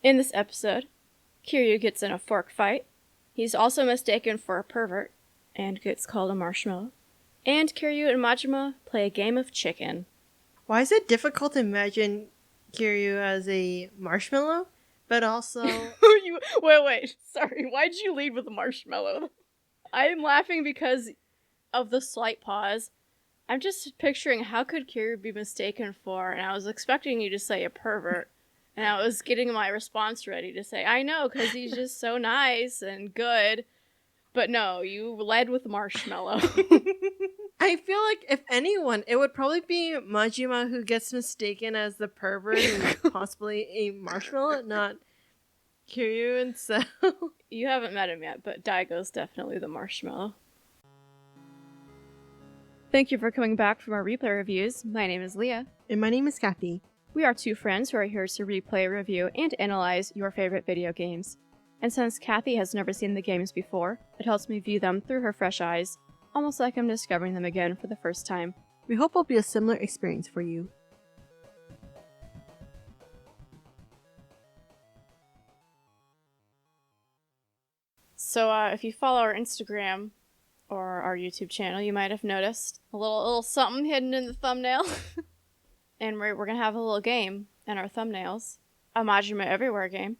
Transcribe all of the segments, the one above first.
In this episode, Kiryu gets in a fork fight. He's also mistaken for a pervert and gets called a marshmallow. And Kiryu and Majima play a game of chicken. Why is it difficult to imagine Kiryu as a marshmallow? But also... Wait. Sorry, why'd you lead with a marshmallow? I'm laughing because of the slight pause. I'm just picturing how could Kiryu be mistaken for, and I was expecting you to say a pervert. And I was getting my response ready to say, I know, because he's just so nice and good. But no, you led with marshmallow. I feel like if anyone, it would probably be Majima who gets mistaken as the pervert and possibly a marshmallow, not Kiryu. And so you haven't met him yet, but Daigo's definitely the marshmallow. Thank you for coming back from our replay reviews. My name is Leah. And my name is Kathy. We are two friends who are here to replay, review, and analyze your favorite video games. And since Kathy has never seen the games before, it helps me view them through her fresh eyes, almost like I'm discovering them again for the first time. We hope it'll be a similar experience for you. So if you follow our Instagram or our YouTube channel, you might have noticed a little something hidden in the thumbnail. And we're going to have a little game in our thumbnails. A Majima Everywhere game.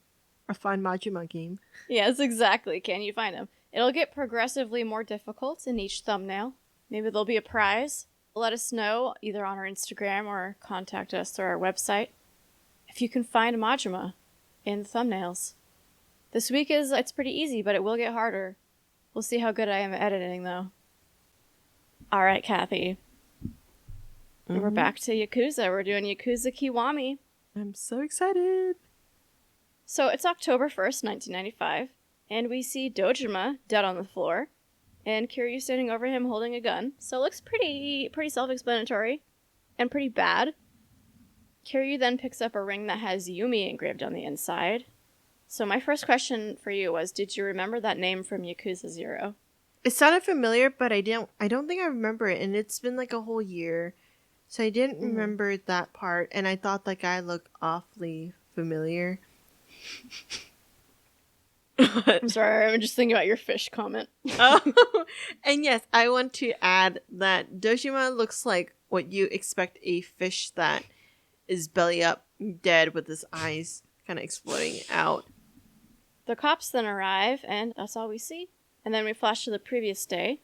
A fun Majima game. Yes, exactly. Can you find them? It'll get progressively more difficult in each thumbnail. Maybe there'll be a prize. Let us know either on our Instagram or contact us through our website if you can find a Majima in the thumbnails. This week it's pretty easy, but it will get harder. We'll see how good I am at editing, though. Alright, Kathy. We're back to Yakuza. We're doing Yakuza Kiwami. I'm so excited. So it's October 1st, 1995, and we see Dojima dead on the floor, and Kiryu standing over him holding a gun. So it looks pretty self-explanatory, and pretty bad. Kiryu then picks up a ring that has Yumi engraved on the inside. So my first question for you was, did you remember that name from Yakuza 0? It sounded familiar, but I don't think I remember it, and it's been like a whole year. So I didn't remember that part, and I thought the guy looked awfully familiar. I'm sorry, I'm just thinking about your fish comment. Oh, and yes, I want to add that Dojima looks like what you expect a fish that is belly up, dead, with his eyes kind of exploding out. The cops then arrive, and that's all we see. And then we flash to the previous day.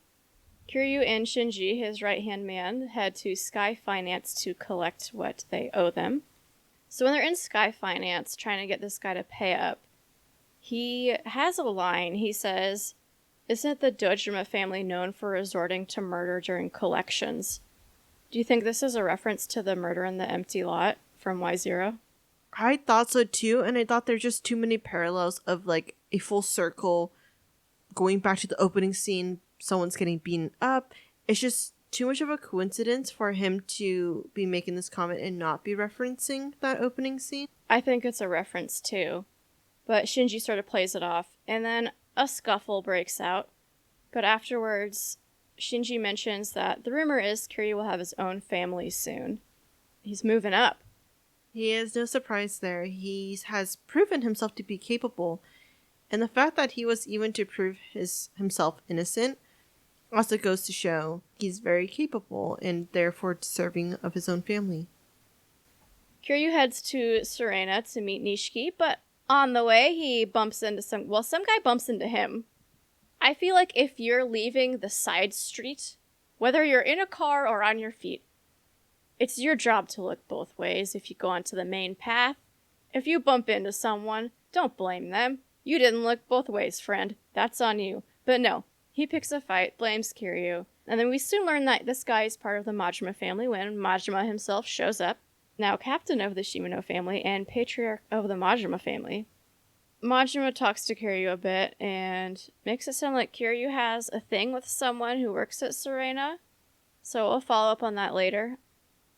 Kiryu and Shinji, his right-hand man, head to Sky Finance to collect what they owe them. So when they're in Sky Finance, trying to get this guy to pay up, he has a line. He says, "Isn't the Dojima family known for resorting to murder during collections?" Do you think this is a reference to the murder in the empty lot from Y0? I thought so too, and I thought there's just too many parallels of like a full circle going back to the opening scene. Someone's getting beaten up. It's just too much of a coincidence for him to be making this comment and not be referencing that opening scene. I think it's a reference too. But Shinji sort of plays it off. And then a scuffle breaks out. But afterwards, Shinji mentions that the rumor is Kiryu will have his own family soon. He's moving up. He is no surprise there. He has proven himself to be capable. And the fact that he was even to prove himself innocent also goes to show he's very capable and therefore deserving of his own family. Kiryu heads to Serena to meet Nishiki, but on the way he bumps into some guy bumps into him. I feel like if you're leaving the side street, whether you're in a car or on your feet, it's your job to look both ways. If you go onto the main path, if you bump into someone, don't blame them. You didn't look both ways, friend. That's on you. But no. He picks a fight, blames Kiryu, and then we soon learn that this guy is part of the Majima family when Majima himself shows up, now captain of the Shimano family and patriarch of the Majima family. Majima talks to Kiryu a bit and makes it sound like Kiryu has a thing with someone who works at Serena, so we'll follow up on that later.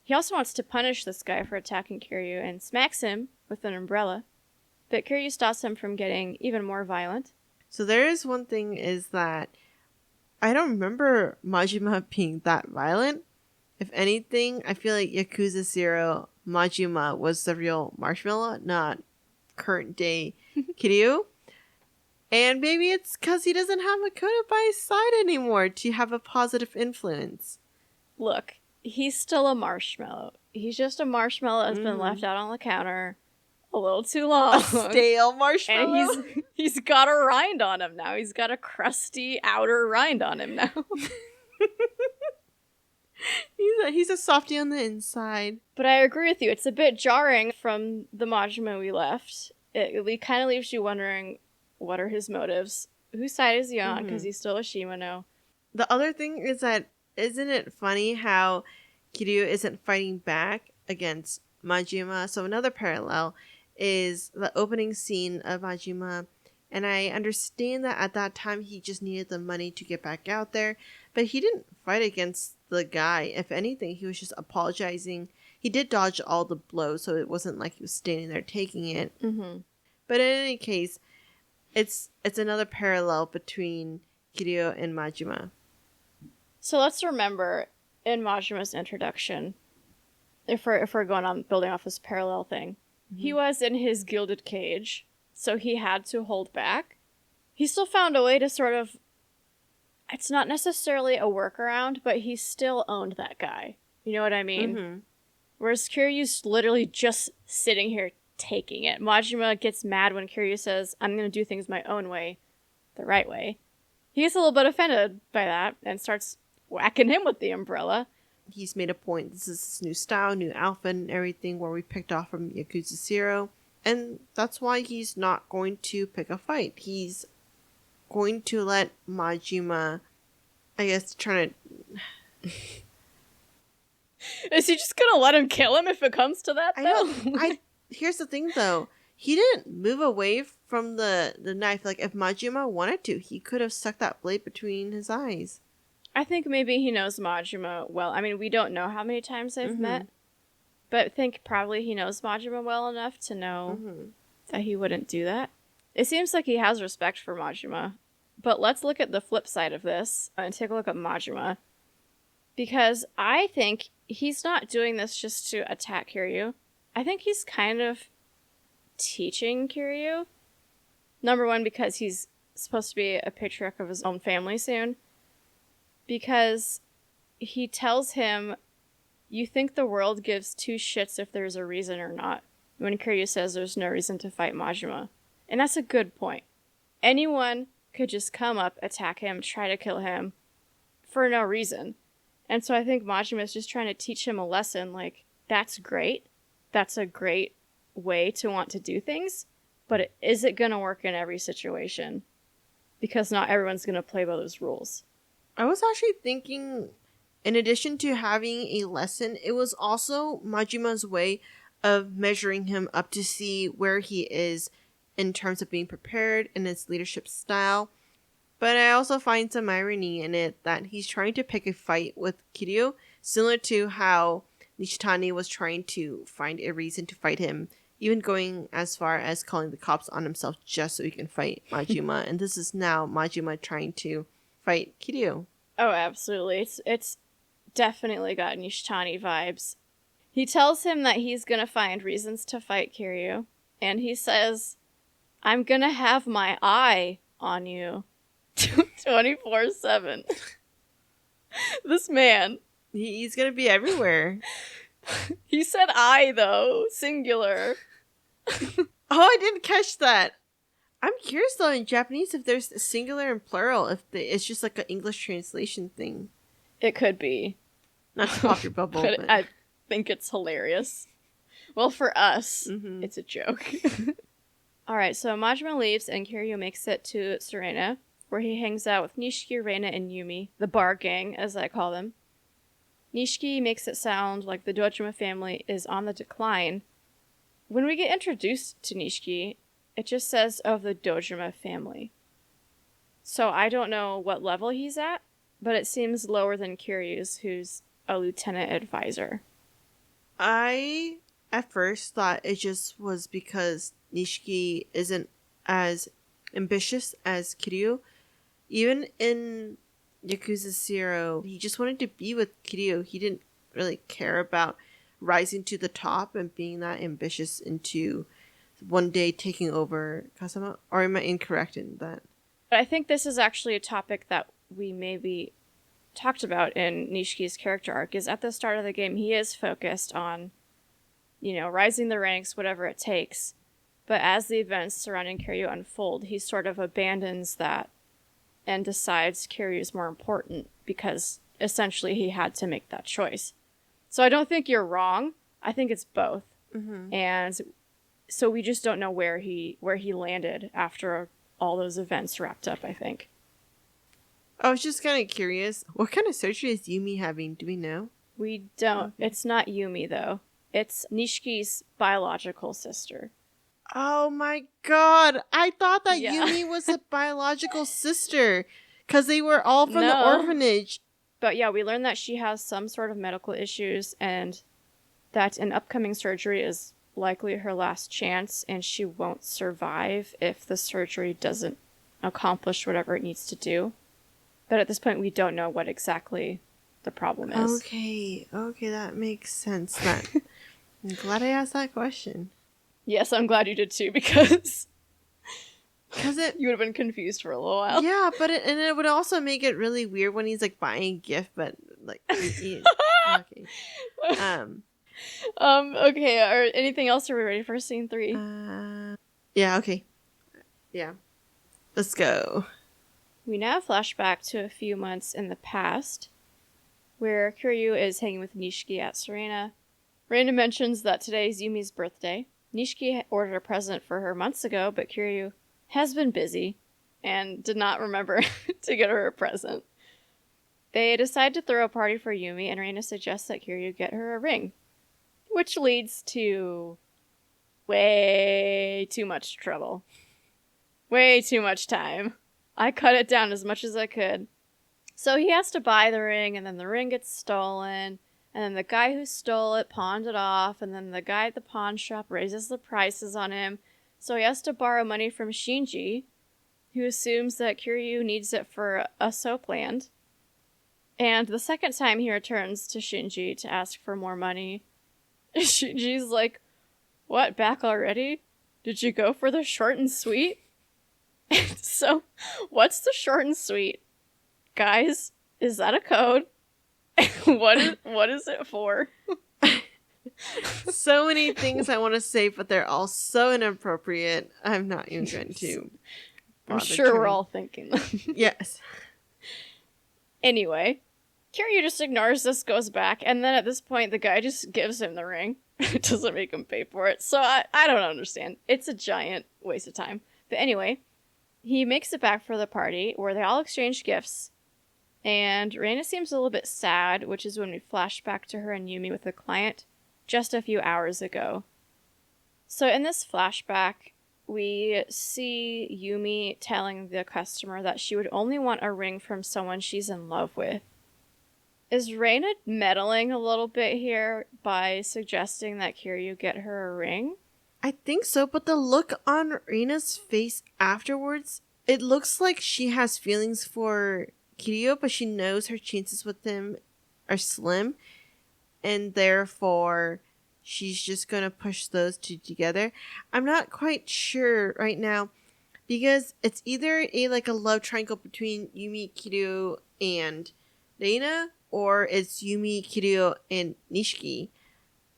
He also wants to punish this guy for attacking Kiryu and smacks him with an umbrella, but Kiryu stops him from getting even more violent. So there is one thing is that I don't remember Majima being that violent. If anything, I feel like Yakuza 0 Majima was the real marshmallow, not current day Kiryu. And maybe it's because he doesn't have Makoto by his side anymore to have a positive influence. Look, he's still a marshmallow. He's just a marshmallow that's been left out on the counter a little too long. A stale marshmallow? And he's got a rind on him now. He's got a crusty outer rind on him now. He's a softie on the inside. But I agree with you. It's a bit jarring from the Majima we left. It kind of leaves you wondering, what are his motives? Whose side is he on? Because he's still a Shimano. The other thing is that, isn't it funny how Kiryu isn't fighting back against Majima? So another parallel is the opening scene of Majima. And I understand that at that time he just needed the money to get back out there. But he didn't fight against the guy. If anything, he was just apologizing. He did dodge all the blows, so it wasn't like he was standing there taking it. But in any case, it's another parallel between Kiryu and Majima. So let's remember, in Majima's introduction, if we're going on building off this parallel thing, he was in his gilded cage, so he had to hold back. He still found a way to sort of, it's not necessarily a workaround, but he still owned that guy. You know what I mean? Whereas Kiryu's literally just sitting here taking it. Majima gets mad when Kiryu says, I'm going to do things my own way, the right way. He gets a little bit offended by that and starts whacking him with the umbrella. He's made a point. This is his new style, new outfit, and everything where we picked off from Yakuza 0. And that's why he's not going to pick a fight. He's going to let Majima, I guess, try to... Is he just going to let him kill him if it comes to that, though? Here's the thing, though. He didn't move away from the knife. Like, if Majima wanted to, he could have stuck that blade between his eyes. I think maybe he knows Majima well. I mean, we don't know how many times they've met. But I think probably he knows Majima well enough to know that he wouldn't do that. It seems like he has respect for Majima. But let's look at the flip side of this and take a look at Majima. Because I think he's not doing this just to attack Kiryu. I think he's kind of teaching Kiryu. Number one, because he's supposed to be a patriarch of his own family soon. Because he tells him, you think the world gives two shits if there's a reason or not, when Kiryu says there's no reason to fight Majima. And that's a good point. Anyone could just come up, attack him, try to kill him, for no reason. And so I think Majima is just trying to teach him a lesson, like, that's great. That's a great way to want to do things, but is it going to work in every situation? Because not everyone's going to play by those rules. I was actually thinking, in addition to having a lesson, it was also Majima's way of measuring him up to see where he is in terms of being prepared and his leadership style. But I also find some irony in it that he's trying to pick a fight with Kiryu, similar to how Nishitani was trying to find a reason to fight him, even going as far as calling the cops on himself just so he can fight Majima. And this is now Majima trying to fight Kiryu. Oh, absolutely. It's definitely got Nishitani vibes. He tells him that he's gonna find reasons to fight Kiryu, and he says, I'm gonna have my eye on you 24/7. This man. He's gonna be everywhere. He said I, though. Singular. Oh, I didn't catch that. I'm curious, though, in Japanese, if there's a singular and plural, if it's just like an English translation thing. It could be. Not to pop your bubble, but... I think it's hilarious. Well, for us, it's a joke. Alright, so Majima leaves, and Kiryu makes it to Serena, where he hangs out with Nishiki, Reina, and Yumi, the bar gang, as I call them. Nishiki makes it sound like the Dojima family is on the decline. When we get introduced to Nishiki, it just says of the Dojima family. So I don't know what level he's at, but it seems lower than Kiryu's, who's a lieutenant advisor. I, at first, thought it just was because Nishiki isn't as ambitious as Kiryu. Even in Yakuza 0, he just wanted to be with Kiryu. He didn't really care about rising to the top and being that ambitious into one day taking over Kazama? Or am I incorrect in that? I think this is actually a topic that we maybe talked about in Nishiki's character arc, is at the start of the game, he is focused on, rising the ranks, whatever it takes. But as the events surrounding Kiryu unfold, he sort of abandons that and decides Kiryu is more important because essentially he had to make that choice. So I don't think you're wrong. I think it's both. Mm-hmm. And so we just don't know where he landed after all those events wrapped up, I think. I was just kind of curious. What kind of surgery is Yumi having? Do we know? We don't. It's not Yumi, though. It's Nishiki's biological sister. Oh my god. I thought that Yumi was a biological sister. Because they were all from the orphanage. But yeah, we learned that she has some sort of medical issues and that an upcoming surgery is likely her last chance and she won't survive if the surgery doesn't accomplish whatever it needs to do. But at this point, we don't know what exactly the problem is. Okay, that makes sense. I'm glad I asked that question. Yes, I'm glad you did too, because you would have been confused for a little while. Yeah, but it would also make it really weird when he's like buying a gift, but like, okay. Okay. Or anything else? Are we ready for scene 3? Yeah. Okay. Yeah. Let's go. We now flashback to a few months in the past, where Kiryu is hanging with Nishiki at Serena. Reina mentions that today is Yumi's birthday. Nishiki ordered a present for her months ago, but Kiryu has been busy and did not remember to get her a present. They decide to throw a party for Yumi, and Reina suggests that Kiryu get her a ring, which leads to way too much trouble. Way too much time. I cut it down as much as I could. So he has to buy the ring, and then the ring gets stolen, and then the guy who stole it pawned it off, and then the guy at the pawn shop raises the prices on him, so he has to borrow money from Shinji, who assumes that Kiryu needs it for a soapland. And the second time he returns to Shinji to ask for more money, Shinji's like, "What, back already? Did you go for the short and sweet?" So, what's the short and sweet? Guys, is that a code? What is it for? So many things I want to say, but they're all so inappropriate. I'm not even going to. I'm sure we're all thinking them. Yes. Anyway, Kiryu just ignores this, goes back, and then at this point, the guy just gives him the ring. It doesn't make him pay for it. So I don't understand. It's a giant waste of time. But anyway, he makes it back for the party, where they all exchange gifts. And Reina seems a little bit sad, which is when we flash back to her and Yumi with the client just a few hours ago. So in this flashback, we see Yumi telling the customer that she would only want a ring from someone she's in love with. Is Reina meddling a little bit here by suggesting that Kiryu get her a ring? I think so, but the look on Reina's face afterwards, it looks like she has feelings for Kiryu, but she knows her chances with him are slim, and therefore she's just gonna push those two together. I'm not quite sure right now, because it's either a love triangle between Yumi, Kiryu, and Reina, or it's Yumi, Kiryu, and Nishiki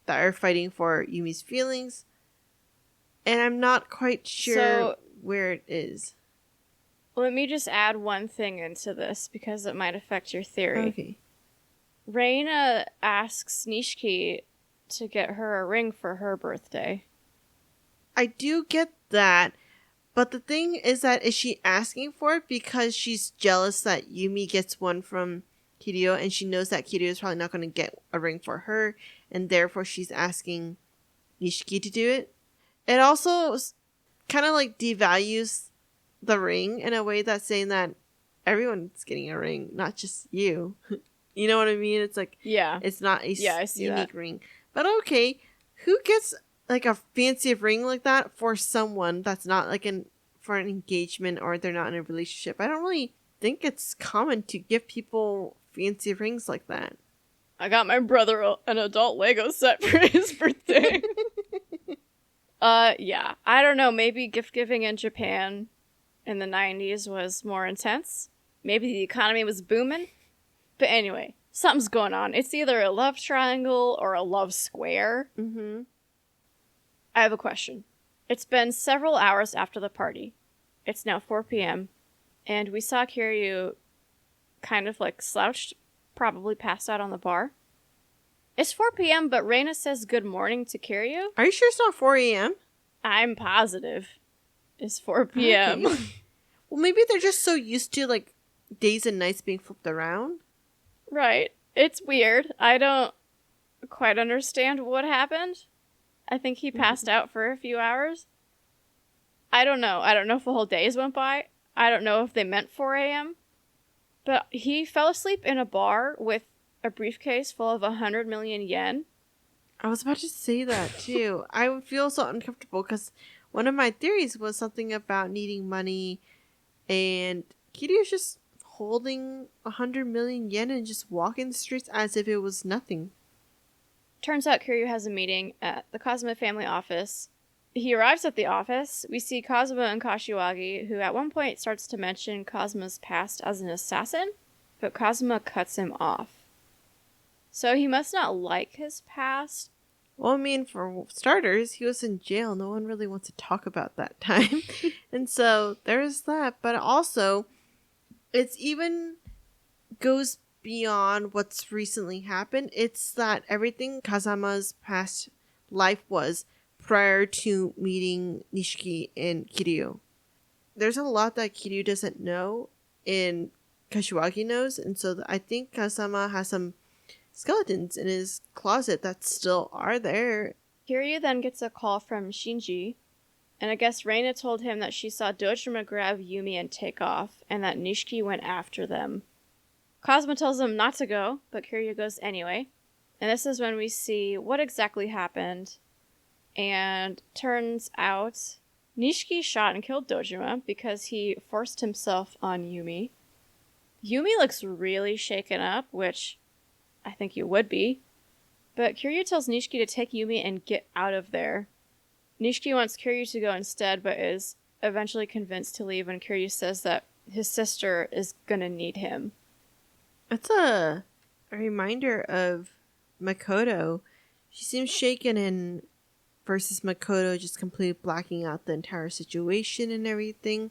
that are fighting for Yumi's feelings, and I'm not quite sure where it is. Let me just add one thing into this, because it might affect your theory. Okay. Reina asks Nishiki to get her a ring for her birthday. I do get that, but the thing is she asking for it because she's jealous that Yumi gets one from Kiryu, and she knows that Kiryu is probably not going to get a ring for her, and therefore she's asking Nishiki to do it? It also kind of devalues the ring in a way that's saying that everyone's getting a ring, not just you. You know what I mean? It's it's not a unique ring. But okay, who gets a fancy ring like that for someone that's not for an engagement, or they're not in a relationship? I don't really think it's common to give people fancy rings like that. I got my brother an adult Lego set for his birthday. Yeah. I don't know. Maybe gift giving in Japan in the 90s was more intense. Maybe the economy was booming. But anyway, something's going on. It's either a love triangle or a love square. Mm-hmm. I have a question. It's been several hours after the party. It's now 4 p.m. And we saw Kiryu kind of like slouched, probably passed out on the bar. It's 4 p.m., but Reina says good morning to Kiryu. Are you sure it's not 4 a.m.? I'm positive it's 4 p.m. Okay. Well, maybe they're just so used to, like, days and nights being flipped around. Right. It's weird. I don't quite understand what happened. I think he passed out for a few hours. I don't know. I don't know if the whole days went by. I don't know if they meant 4 a.m. But he fell asleep in a bar with a briefcase full of 100 million yen. I was about to say that, too. I would feel so uncomfortable because one of my theories was something about needing money, and Kiryu's just holding 100 million yen and just walking the streets as if it was nothing. Turns out Kiryu has a meeting at the Kazuma family office. He arrives at the office. We see Kazuma and Kashiwagi, who at one point starts to mention Kazuma's past as an assassin, but Kazuma cuts him off. So he must not like his past. Well, I mean, for starters, he was in jail. No one really wants to talk about that time. And so there's that. But also, it's even goes beyond what's recently happened. It's that everything Kazama's past life was prior to meeting Nishiki and Kiryu. There's a lot that Kiryu doesn't know and Kashiwagi knows. And so I think Kazama has some skeletons in his closet that still are there. Kiryu then gets a call from Shinji, and I guess Reina told him that she saw Dojima grab Yumi and take off, and that Nishiki went after them. Kazuma tells him not to go, but Kiryu goes anyway. And this is when we see what exactly happened. And turns out Nishiki shot and killed Dojima because he forced himself on Yumi. Yumi looks really shaken up, which I think you would be. But Kiryu tells Nishiki to take Yumi and get out of there. Nishiki wants Kiryu to go instead, but is eventually convinced to leave when Kiryu says that his sister is gonna need him. It's a reminder of Makoto. She seems shaken and versus Makoto just completely blacking out the entire situation and everything.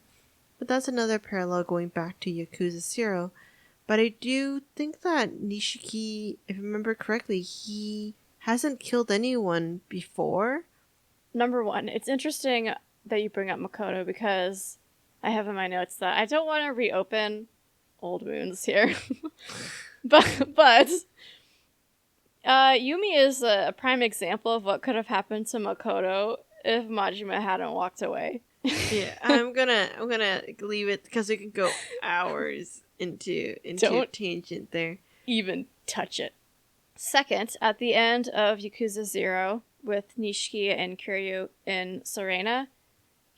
But that's another parallel going back to Yakuza 0. But I do think that Nishiki, if I remember correctly, he hasn't killed anyone before. Number one, it's interesting that you bring up Makoto because I have in my notes that I don't want to reopen old wounds here. but Yumi is a prime example of what could have happened to Makoto if Majima hadn't walked away. Yeah, I'm gonna leave it because we can go hours into Don't tangent there. Even touch it. Second, at the end of Yakuza 0, with Nishiki and Kiryu in Serena,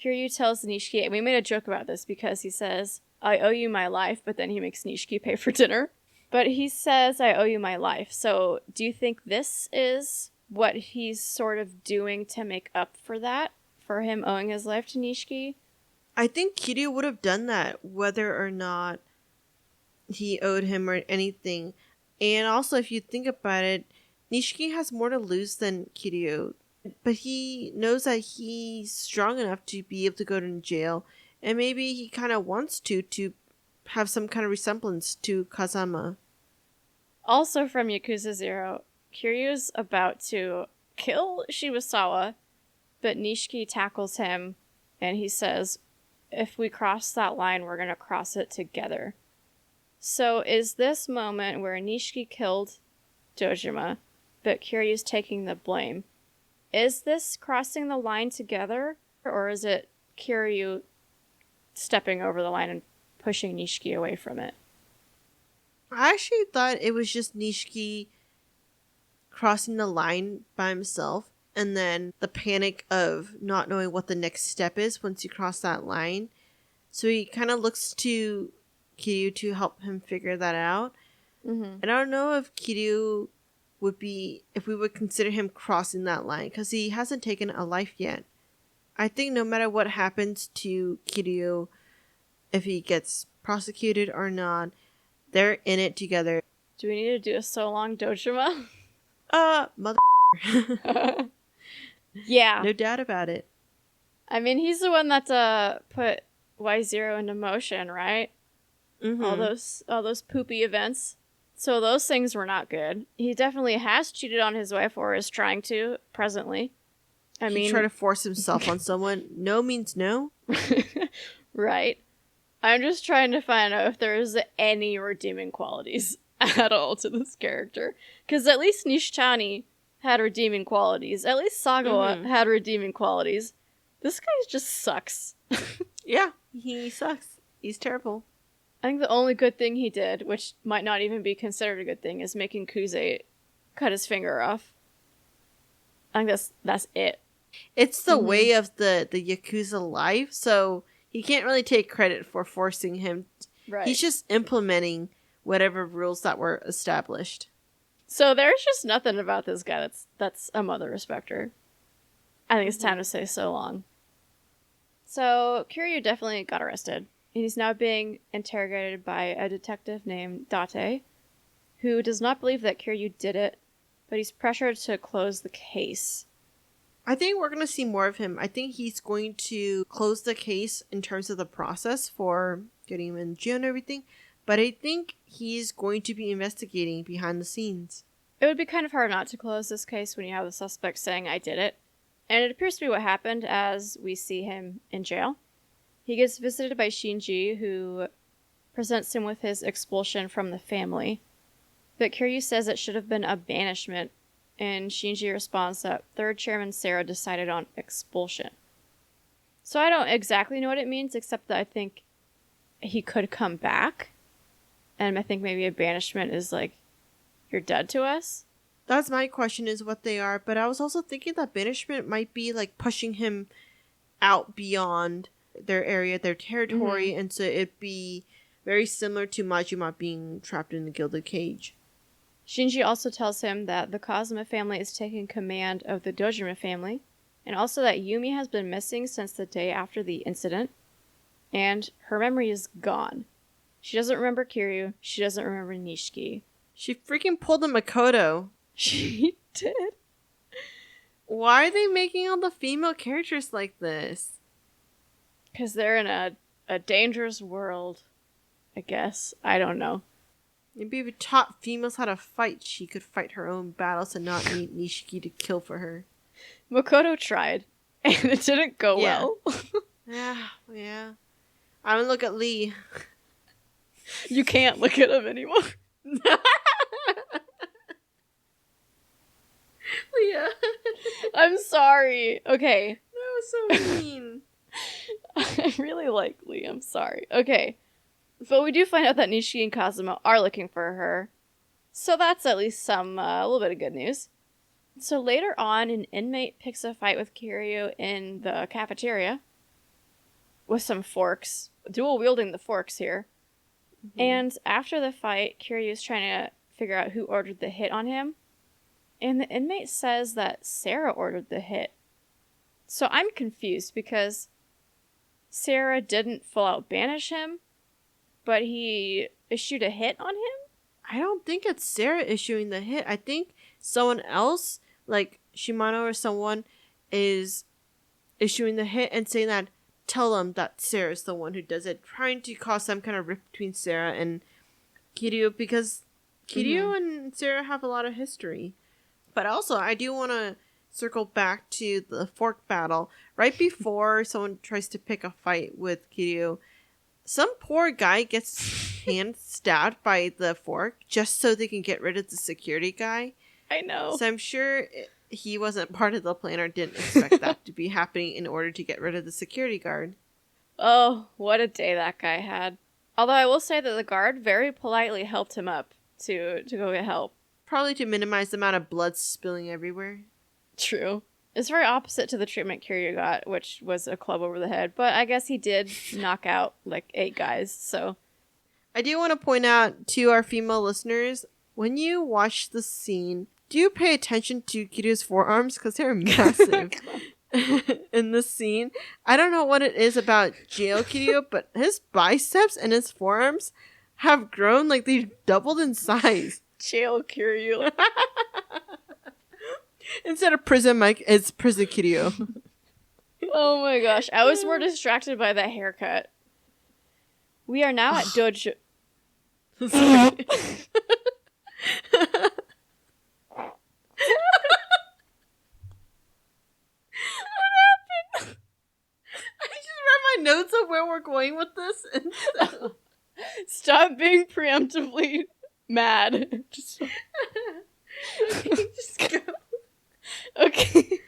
Kiryu tells Nishiki, and we made a joke about this because he says, I owe you my life, but then he makes Nishiki pay for dinner. But he says, I owe you my life. So do you think this is what he's sort of doing to make up for that? For him owing his life to Nishiki? I think Kiryu would have done that whether or not he owed him or anything. And also, if you think about it, Nishiki has more to lose than Kiryu. But he knows that he's strong enough to be able to go to jail. And maybe he kind of wants to have some kind of resemblance to Kazama. Also from Yakuza 0, Kiryu's about to kill Shibusawa, but Nishiki tackles him, and he says, if we cross that line, we're going to cross it together. So is this moment where Nishiki killed Dojima, but Kiryu's taking the blame, is this crossing the line together, or is it Kiryu stepping over the line and pushing Nishiki away from it? I actually thought it was just Nishiki crossing the line by himself, and then the panic of not knowing what the next step is once you cross that line. So he kind of looks to Kiryu to help him figure that out. Mm-hmm. And I don't know if Kiryu would be, if we would consider him crossing that line, because he hasn't taken a life yet. I think no matter what happens to Kiryu, if he gets prosecuted or not, they're in it together. Do we need to do a so long Dojima? Mother. Yeah. No doubt about it. I mean, he's the one that put Y0 into motion, right? Mm-hmm. All those poopy events. So those things were not good. He definitely has cheated on his wife, or is trying to presently. He tried to force himself on someone. No means no. Right. I'm just trying to find out if there's any redeeming qualities at all to this character. Because at least Nishitani had redeeming qualities. At least Sagawa had redeeming qualities. This guy just sucks. Yeah, he sucks. He's terrible. I think the only good thing he did, which might not even be considered a good thing, is making Kuze cut his finger off. I think that's it. It's the way of the Yakuza life, so he can't really take credit for forcing him. Right. He's just implementing whatever rules that were established. So there's just nothing about this guy that's a mother respecter. I think it's time to say so long. So Kiryu definitely got arrested. He's now being interrogated by a detective named Date, who does not believe that Kiryu did it, but he's pressured to close the case. I think we're going to see more of him. I think he's going to close the case in terms of the process for getting him in jail and everything, but I think he's going to be investigating behind the scenes. It would be kind of hard not to close this case when you have the suspect saying, "I did it." And it appears to be what happened as we see him in jail. He gets visited by Shinji, who presents him with his expulsion from the family. But Kiryu says it should have been a banishment, and Shinji responds that third chairman Sarah decided on expulsion. So I don't exactly know what it means, except that I think he could come back. And I think maybe a banishment is like, you're dead to us. That's my question, is what they are. But I was also thinking that banishment might be like pushing him out beyond their area, their territory. And so it'd be very similar to Majima being trapped in the gilded cage. Shinji also tells him that the Kazuma family is taking command of the Dojima family, and also that Yumi has been missing since the day after the incident, and her memory is gone. She doesn't remember Kiryu, she doesn't remember Nishiki. She freaking pulled a Makoto. She did. Why are they making all the female characters like this? Because they're in a dangerous world, I guess. I don't know. Maybe if we taught females how to fight, she could fight her own battles and not need Nishiki to kill for her. Makoto tried, and it didn't go well. Yeah. I'm gonna look at Lee. You can't look at him anymore. Leah. I'm sorry. Okay. That was so mean. I really like Lee. I'm sorry. Okay. But we do find out that Nishiki and Kazuma are looking for her. So that's at least some, a little bit of good news. So later on, an inmate picks a fight with Kiryu in the cafeteria. With some forks. Dual wielding the forks here. And after the fight, Kiryu's trying to figure out who ordered the hit on him. And the inmate says that Sarah ordered the hit. So I'm confused because Sarah didn't full out banish him, but he issued a hit on him? I don't think it's Sarah issuing the hit. I think someone else, like Shimano or someone, is issuing the hit and saying that, tell them that Sarah's the one who does it, trying to cause some kind of rift between Sarah and Kiryu, because Kiryu and Sarah have a lot of history. But also, I do want to circle back to the fork battle. Right before someone tries to pick a fight with Kiryu, some poor guy gets hand stabbed by the fork just so they can get rid of the security guy. I know. So I'm sure he wasn't part of the plan or didn't expect that to be happening in order to get rid of the security guard. Oh, what a day that guy had. Although I will say that the guard very politely helped him up to go get help. Probably to minimize the amount of blood spilling everywhere. True. It's very opposite to the treatment Kiryu got, which was a club over the head. But I guess he did knock out like 8 guys, so. I do want to point out to our female listeners, when you watch the scene, do pay attention to Kiryu's forearms because they're massive. in this scene. I don't know what it is about Jail Kiryu, but his biceps and his forearms have grown like they've doubled in size. Jail Kiryu. Instead of prison Mike, it's prison Kiryu. Oh my gosh, I was more distracted by that haircut. We are now at Dojo. Sorry. My notes of where we're going with this. And Stop being preemptively mad. Just... Okay, just go. Okay.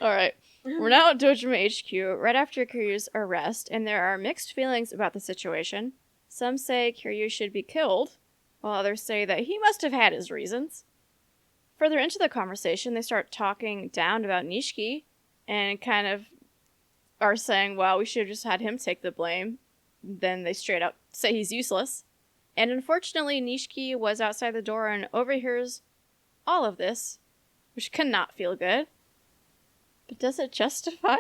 Alright. We're now at Dojima HQ, right after Kiryu's arrest, and there are mixed feelings about the situation. Some say Kiryu should be killed, while others say that he must have had his reasons. Further into the conversation, they start talking down about Nishiki, and kind of are saying, well, we should have just had him take the blame. Then they straight up say he's useless. And unfortunately, Nishiki was outside the door and overhears all of this, which cannot feel good. But does it justify?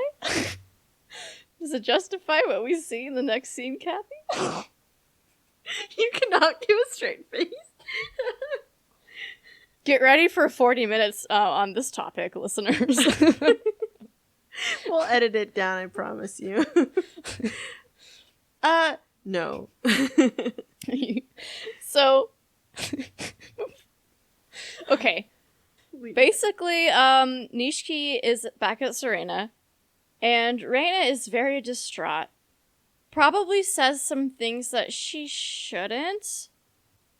Does it justify what we see in the next scene, Kathy? You cannot give a straight face. Get ready for 40 minutes on this topic, listeners. We'll edit it down, I promise you. No. So, okay. Basically, Nishiki is back at Serena, and Reina is very distraught. Probably says some things that she shouldn't.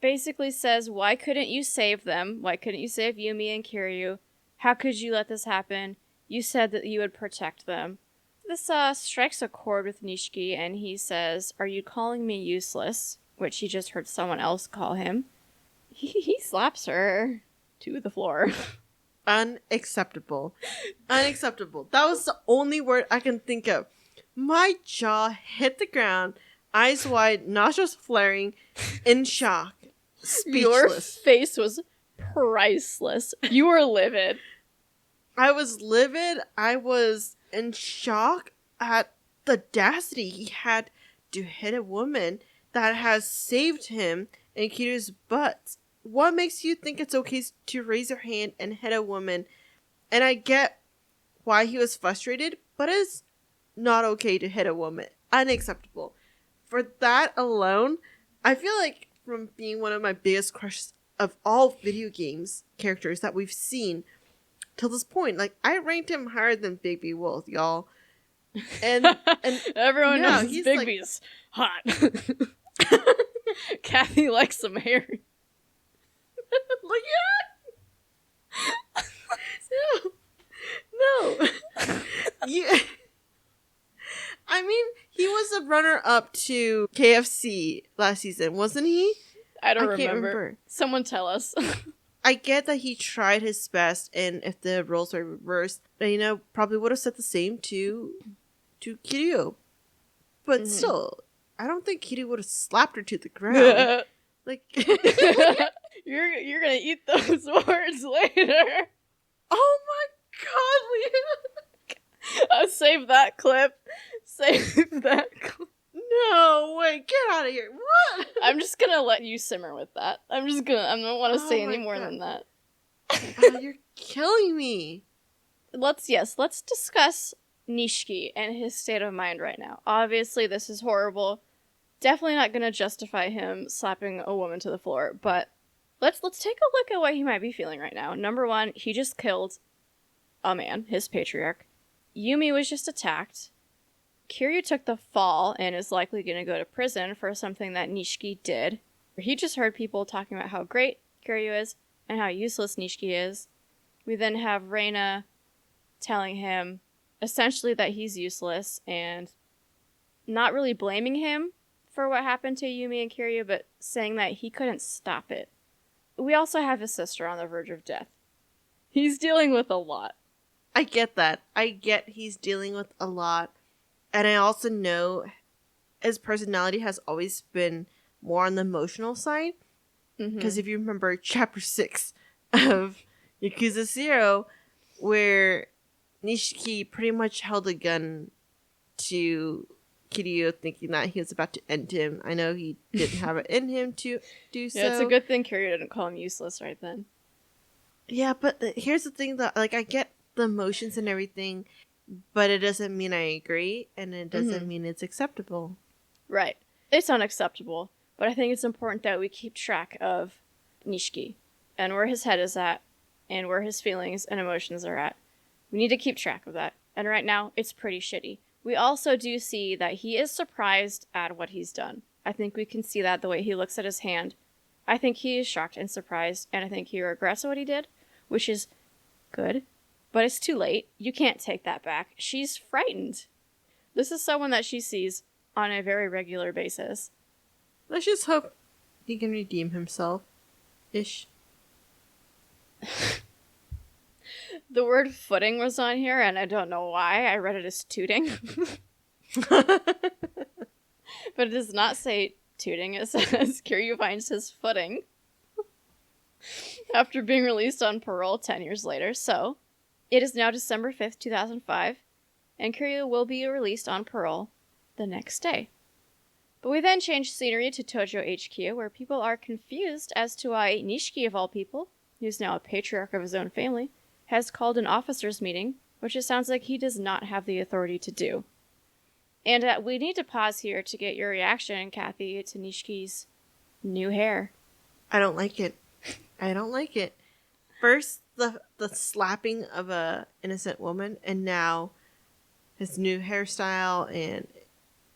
Basically says, why couldn't you save them? Why couldn't you save Yumi and Kiryu? How could you let this happen? You said that you would protect them. This strikes a chord with Nishiki, and he says, are you calling me useless? Which he just heard someone else call him. He slaps her to the floor. Unacceptable. Unacceptable. That was the only word I can think of. My jaw hit the ground, eyes wide, nostrils flaring, in shock. Speechless. Your face was priceless. You were livid. I was livid. I was in shock at the audacity he had to hit a woman that has saved him and Kiryu's butt. What makes you think it's okay to raise your hand and hit a woman? And I get why he was frustrated, but it's not okay to hit a woman. Unacceptable. For that alone, I feel like from being one of my biggest crushes of all video games characters that we've seen till this point, like, I ranked him higher than Bigby Wolf, y'all. And everyone knows Bigby's hot. Kathy likes some hair. Look at No. I mean, he was a runner-up to KFC last season, wasn't he? I can't remember. Someone tell us. I get that he tried his best, and if the roles were reversed, probably would have said the same to Kiryu. But still, I don't think Kiryu would have slapped her to the ground. Like, you're gonna eat those words later. Oh my god, Leah! I'll save that clip. Save that clip. No, wait, get out of here. What? I'm just gonna let you simmer with that. I don't want to say any more than that. Oh, you're killing me. Let's discuss Nishiki and his state of mind right now. Obviously, this is horrible. Definitely not gonna justify him slapping a woman to the floor, but let's take a look at what he might be feeling right now. Number one, he just killed a man, his patriarch. Yumi was just attacked. Kiryu took the fall and is likely going to go to prison for something that Nishiki did. He just heard people talking about how great Kiryu is and how useless Nishiki is. We then have Reina telling him essentially that he's useless and not really blaming him for what happened to Yumi and Kiryu, but saying that he couldn't stop it. We also have his sister on the verge of death. He's dealing with a lot. I get that. I get he's dealing with a lot. And I also know his personality has always been more on the emotional side. Because if you remember Chapter 6 of Yakuza 0, where Nishiki pretty much held a gun to Kiryu, thinking that he was about to end him. I know he didn't have it in him to do so. Yeah, it's a good thing Kiryu didn't call him useless right then. Yeah, but here's the thing that, like, I get the emotions and everything, but it doesn't mean I agree, and it doesn't mean it's acceptable. Right. It's unacceptable, but I think it's important that we keep track of Nishiki and where his head is at and where his feelings and emotions are at. We need to keep track of that. And right now, it's pretty shitty. We also do see that he is surprised at what he's done. I think we can see that the way he looks at his hand. I think he is shocked and surprised, and I think he regrets what he did, which is good. But it's too late. You can't take that back. She's frightened. This is someone that she sees on a very regular basis. Let's just hope he can redeem himself. Ish. The word footing was on here, and I don't know why. I read it as tooting. But it does not say tooting. It says Kiryu finds his footing after being released on parole 10 years later. So, it is now December 5th, 2005, and Kiryu will be released on parole the next day. But we then change scenery to Tojo HQ, where people are confused as to why Nishiki, of all people, who's now a patriarch of his own family, has called an officers' meeting, which it sounds like he does not have the authority to do. And we need to pause here to get your reaction, Kathy, to Nishiki's new hair. I don't like it. I don't like it. First, the slapping of a innocent woman, and now his new hairstyle and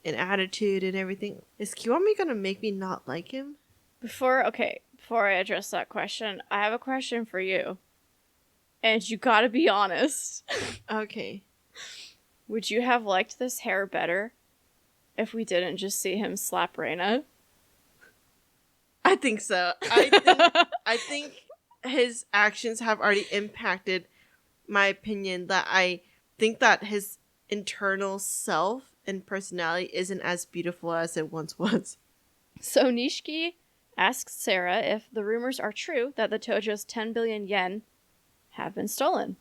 attitude and everything. Is Kiwami gonna make me not like him? Before I address that question, I have a question for you. And you gotta be honest. Okay. Would you have liked this hair better if we didn't just see him slap Reina? I think so. I think his actions have already impacted my opinion, that I think that his internal self and personality isn't as beautiful as it once was. So Nishiki asks Sarah if the rumors are true that the Tojo's 10 billion yen have been stolen.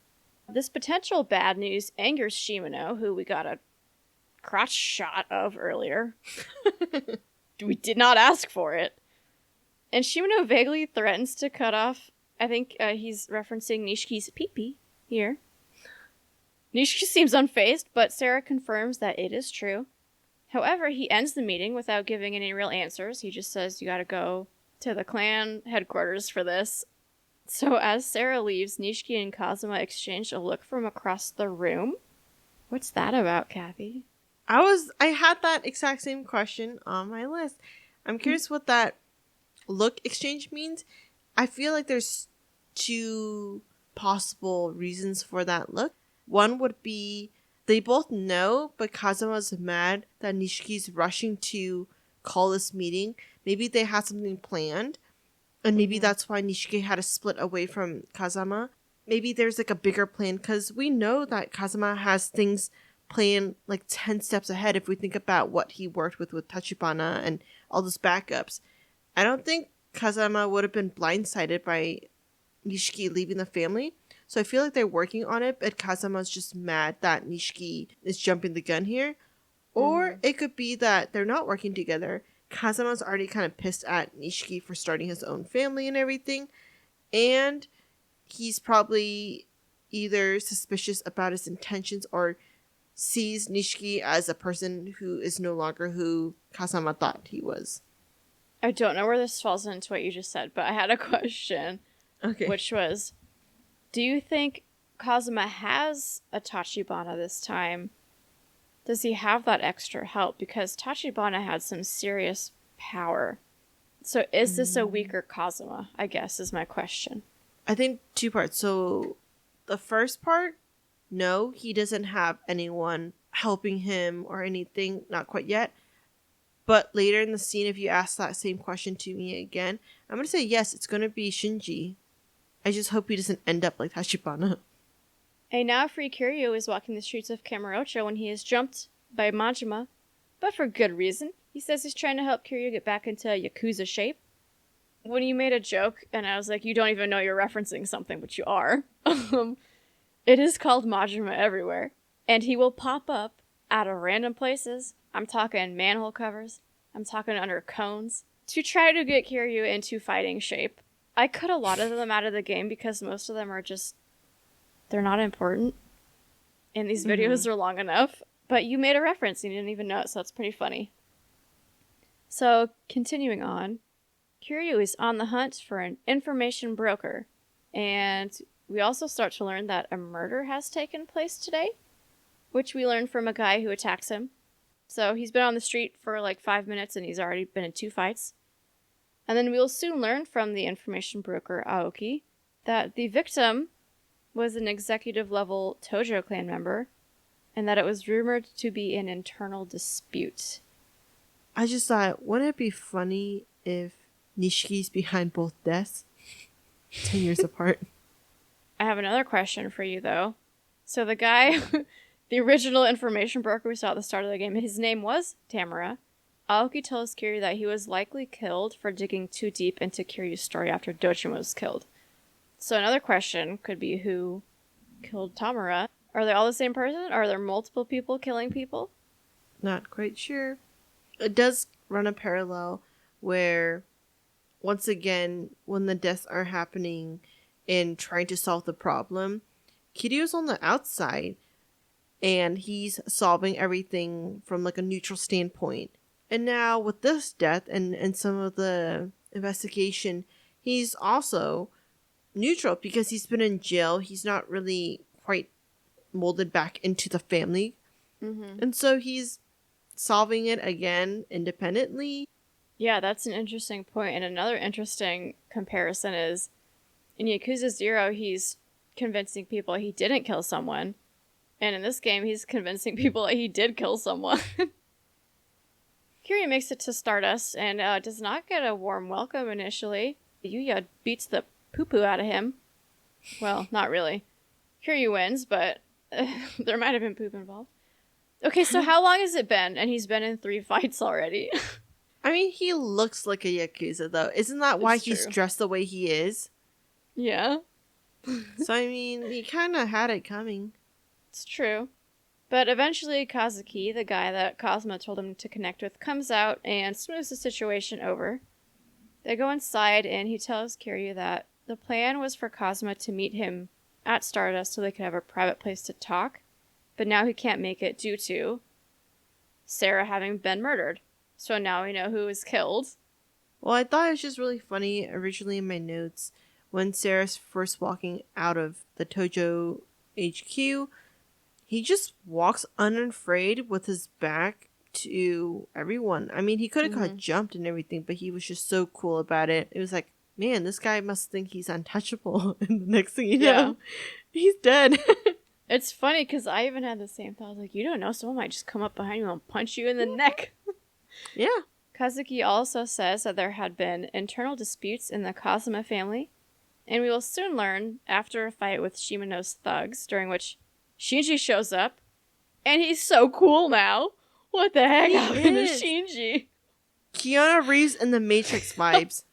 This potential bad news angers Shimano, who we got a crotch shot of earlier. We did not ask for it. And Shimano vaguely threatens to cut off, I think he's referencing Nishiki's pee-pee here. Nishiki seems unfazed, but Sarah confirms that it is true. However, he ends the meeting without giving any real answers. He just says, you gotta go to the clan headquarters for this. So as Sarah leaves, Nishiki and Kazuma exchange a look from across the room. What's that about, Kathy? I had that exact same question on my list. I'm curious what that look exchange means. I feel like there's two possible reasons for that look. One would be they both know, but Kazuma's mad that Nishiki's rushing to call this meeting. Maybe they had something planned, and maybe that's why Nishiki had to split away from Kazuma. Maybe there's like a bigger plan, because we know that Kazuma has things planned like 10 steps ahead if we think about what he worked with Tachibana and all those backups. I don't think Kazuma would have been blindsided by Nishiki leaving the family. So I feel like they're working on it, but Kazuma's just mad that Nishiki is jumping the gun here. Or it could be that they're not working together. Kazuma's already kind of pissed at Nishiki for starting his own family and everything. And he's probably either suspicious about his intentions or sees Nishiki as a person who is no longer who Kazuma thought he was. I don't know where this falls into what you just said, but I had a question. Okay. Which was, do you think Kazuma has a Tachibana this time? Does he have that extra help? Because Tachibana had some serious power. So is this a weaker Kazuma, I guess, is my question. I think two parts. So the first part, no, he doesn't have anyone helping him or anything, not quite yet. But later in the scene, if you ask that same question to me again, I'm going to say yes, it's going to be Shinji. I just hope he doesn't end up like Tachibana. A now free Kiryu is walking the streets of Kamurocho when he is jumped by Majima, but for good reason. He says he's trying to help Kiryu get back into Yakuza shape. When you made a joke, and I was like, you don't even know you're referencing something, but you are. It is called Majima everywhere. And he will pop up out of random places. I'm talking manhole covers. I'm talking under cones. To try to get Kiryu into fighting shape. I cut a lot of them out of the game because most of them are just... they're not important. And these videos are long enough. But you made a reference and you didn't even know it, so that's pretty funny. So, continuing on. Kiryu is on the hunt for an information broker. And we also start to learn that a murder has taken place today, which we learn from a guy who attacks him. So he's been on the street for like 5 minutes and he's already been in 2 fights. And then we'll soon learn from the information broker Aoki that the victim was an executive level Tojo clan member and that it was rumored to be an internal dispute. I just thought, wouldn't it be funny if Nishiki's behind both deaths? 10 years apart. I have another question for you, though. So the guy, the original information broker we saw at the start of the game, his name was Tamura. Aoki tells Kiryu that he was likely killed for digging too deep into Kiryu's story after Dojima was killed. So another question could be who killed Tamura. Are they all the same person? Are there multiple people killing people? Not quite sure. It does run a parallel where, once again, when the deaths are happening and trying to solve the problem, Kiryu's on the outside and he's solving everything from like a neutral standpoint. And now with this death and some of the investigation, he's also neutral because he's been in jail. He's not really quite molded back into the family. Mm-hmm. And so he's solving it again independently. Yeah, that's an interesting point. And another interesting comparison is in Yakuza 0, he's convincing people he didn't kill someone. And in this game, he's convincing people that he did kill someone. Kiryu makes it to Stardust and does not get a warm welcome initially. Yuya beats the poo-poo out of him. Well, not really. Kiryu wins, but there might have been poop involved. Okay, so how long has it been? And he's been in 3 fights already. I mean, he looks like a Yakuza, though. Isn't that why he's dressed the way he is? Yeah. So, I mean, he kind of had it coming. It's true. But eventually, Kazuki, the guy that Kazuma told him to connect with, comes out and smooths the situation over. They go inside, and he tells Kiryu that the plan was for Kazuma to meet him at Stardust so they could have a private place to talk, but now he can't make it due to Sarah having been murdered. So now we know who was killed. Well, I thought it was just really funny originally in my notes when Sarah's first walking out of the Tojo HQ. He just walks unafraid with his back to everyone. I mean, he could have got jumped and everything, but he was just so cool about it. It was like, man, this guy must think he's untouchable. And the next thing you know, he's dead. It's funny because I even had the same thought. I was like, you don't know, someone might just come up behind you and punch you in the neck. Yeah. Kazuki also says that there had been internal disputes in the Kazuma family, and we will soon learn after a fight with Shimano's thugs, during which Shinji shows up, and he's so cool now. What the heck happened to Shinji? Keanu Reeves in the Matrix vibes.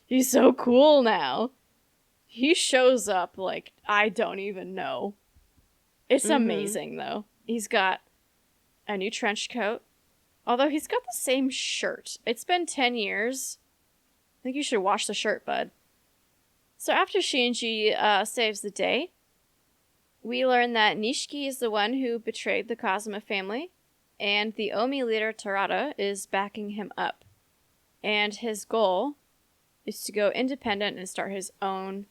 He's so cool now. He shows up like, I don't even know. It's amazing, though. He's got a new trench coat. Although he's got the same shirt. It's been 10 years. I think you should wash the shirt, bud. So after Shinji saves the day, we learn that Nishiki is the one who betrayed the Kazuma family, and the Omi leader Tarada is backing him up. And his goal is to go independent and start his own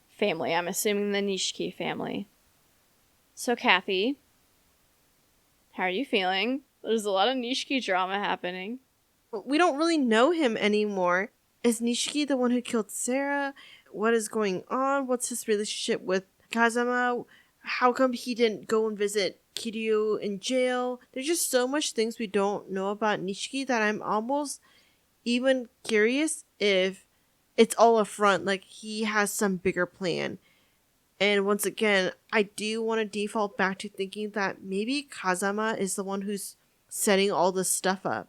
family. I'm assuming the Nishiki family. So Kathy, how are you feeling? There's a lot of Nishiki drama happening. We don't really know him anymore. Is Nishiki the one who killed Sarah? What is going on? What's his relationship with Kazama? How come he didn't go and visit Kiryu in jail? There's just so much things we don't know about Nishiki that I'm almost even curious if it's all a front, like he has some bigger plan. And once again, I do want to default back to thinking that maybe Kazama is the one who's setting all this stuff up.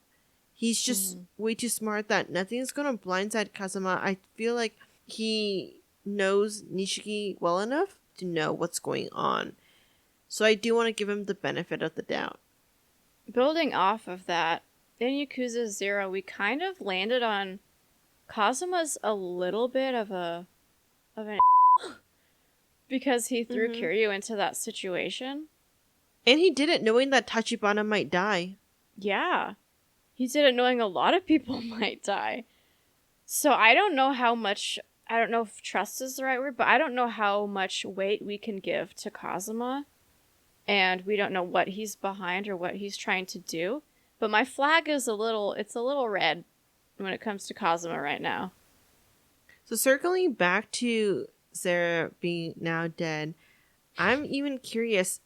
He's just way too smart that nothing is going to blindside Kazama. I feel like he knows Nishiki well enough to know what's going on. So I do want to give him the benefit of the doubt. Building off of that, in Yakuza 0, we kind of landed on Kazuma's a little bit of an because he threw Kiryu into that situation. And he did it knowing that Tachibana might die. Yeah. He did it knowing a lot of people might die. So I don't know if trust is the right word, but I don't know how much weight we can give to Kazuma. And we don't know what he's behind or what he's trying to do. But my flag is a little red when it comes to Kazuma right now. So circling back to Sarah being now dead, I'm even curious.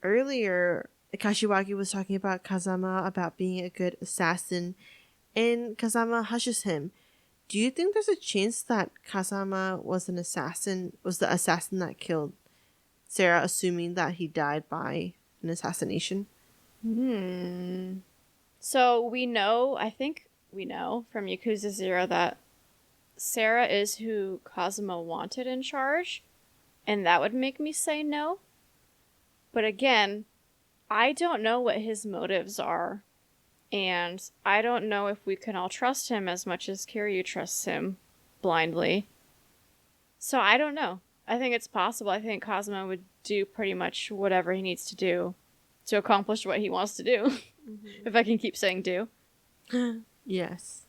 Earlier, Kashiwagi was talking about Kazama, about being a good assassin, and Kazama hushes him. Do you think there's a chance that Kazama was the assassin that killed Sarah, assuming that he died by an assassination? So I think we know from Yakuza 0 that Sarah is who Kazuma wanted in charge, and that would make me say no. But again, I don't know what his motives are, and I don't know if we can all trust him as much as Kiryu trusts him blindly. So I don't know. I think it's possible. I think Kazuma would do pretty much whatever he needs to do to accomplish what he wants to do. If I can keep saying do. Yes.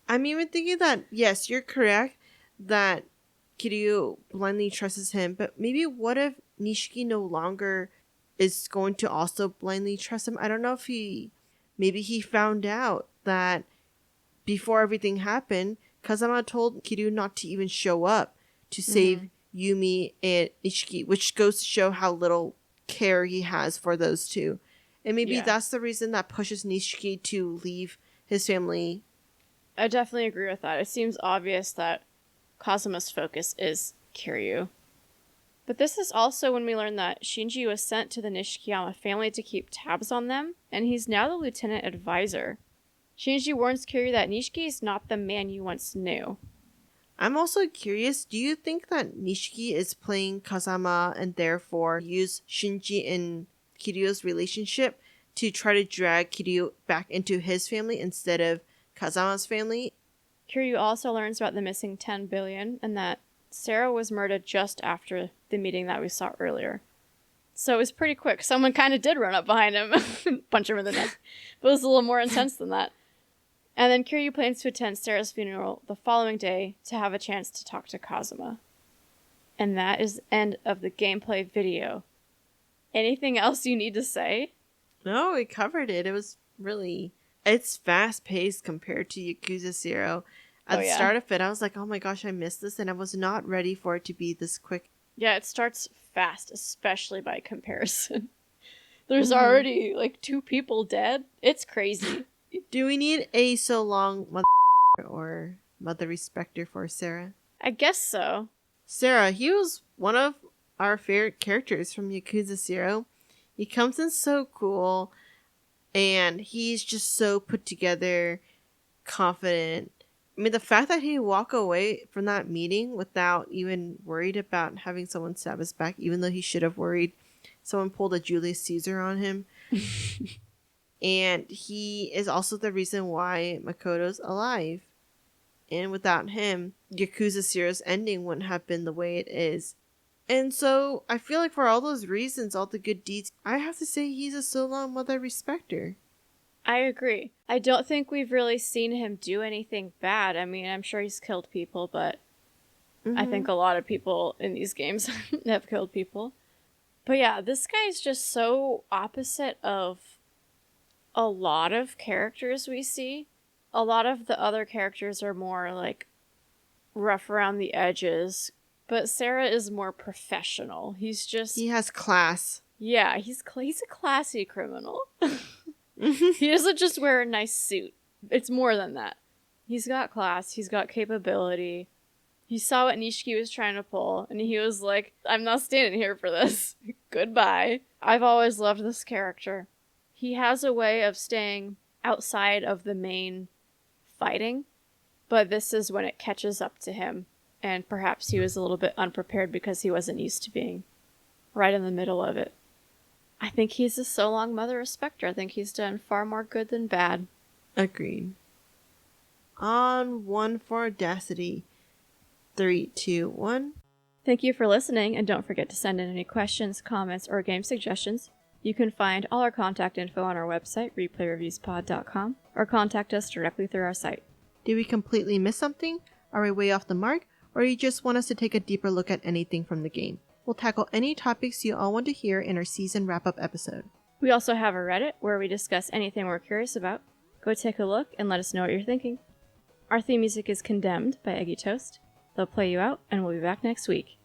I'm even thinking that, yes, you're correct that Kiryu blindly trusts him, but maybe what if Nishiki no longer is going to also blindly trust him? I don't know if maybe he found out that before everything happened, Kazama told Kiryu not to even show up to save Yumi and Nishiki, which goes to show how little care he has for those two. And maybe that's the reason that pushes Nishiki to leave his family. I definitely agree with that. It seems obvious that Kazuma's focus is Kiryu. But this is also when we learn that Shinji was sent to the Nishikiyama family to keep tabs on them, and he's now the lieutenant advisor. Shinji warns Kiryu that Nishiki is not the man you once knew. I'm also curious, do you think that Nishiki is playing Kazama and therefore use Shinji and Kiryu's relationship to try to drag Kiryu back into his family instead of Kazama's family? Kiryu also learns about the missing 10 billion and that Sarah was murdered just after the meeting that we saw earlier. So it was pretty quick. Someone kind of did run up behind him and punch him in the neck. But it was a little more intense than that. And then Kiryu plans to attend Sarah's funeral the following day to have a chance to talk to Kazuma. And that is the end of the gameplay video. Anything else you need to say? No, we covered it. It was really... It's fast-paced compared to Yakuza 0. At the start of it, I was like, oh my gosh, I missed this, and I was not ready for it to be this quick. Yeah, it starts fast, especially by comparison. There's already, 2 people dead. It's crazy. Do we need a so long mother or mother respecter for Sarah? I guess so. Sarah, he was one of our favorite characters from Yakuza 0. He comes in so cool, and he's just so put together, confident. I mean, the fact that he walked away from that meeting without even worried about having someone stab his back, even though he should have worried someone pulled a Julius Caesar on him. And he is also the reason why Makoto's alive. And without him, Yakuza 0's ending wouldn't have been the way it is. And so, I feel like for all those reasons, all the good deeds, I have to say he's a so long mother respecter. I agree. I don't think we've really seen him do anything bad. I mean, I'm sure he's killed people, but I think a lot of people in these games have killed people. But yeah, this guy's just so opposite of a lot of characters we see. A lot of the other characters are more rough around the edges, but Sarah is more professional. He has class. Yeah, he's a classy criminal. He doesn't just wear a nice suit. It's more than that. He's got class. He's got capability. He saw what Nishiki was trying to pull, and he was like, I'm not standing here for this. Goodbye. I've always loved this character. He has a way of staying outside of the main fighting, but this is when it catches up to him, and perhaps he was a little bit unprepared because he wasn't used to being right in the middle of it. I think he's a so long mother respecter. I think he's done far more good than bad. Agreed. On one for Audacity. 3, 2, 1. Thank you for listening, and don't forget to send in any questions, comments, or game suggestions. You can find all our contact info on our website, replayreviewspod.com, or contact us directly through our site. Did we completely miss something? Are we way off the mark? Or you just want us to take a deeper look at anything from the game? We'll tackle any topics you all want to hear in our season wrap-up episode. We also have a Reddit where we discuss anything we're curious about. Go take a look and let us know what you're thinking. Our theme music is Condemned by Eggy Toast. They'll play you out, and we'll be back next week.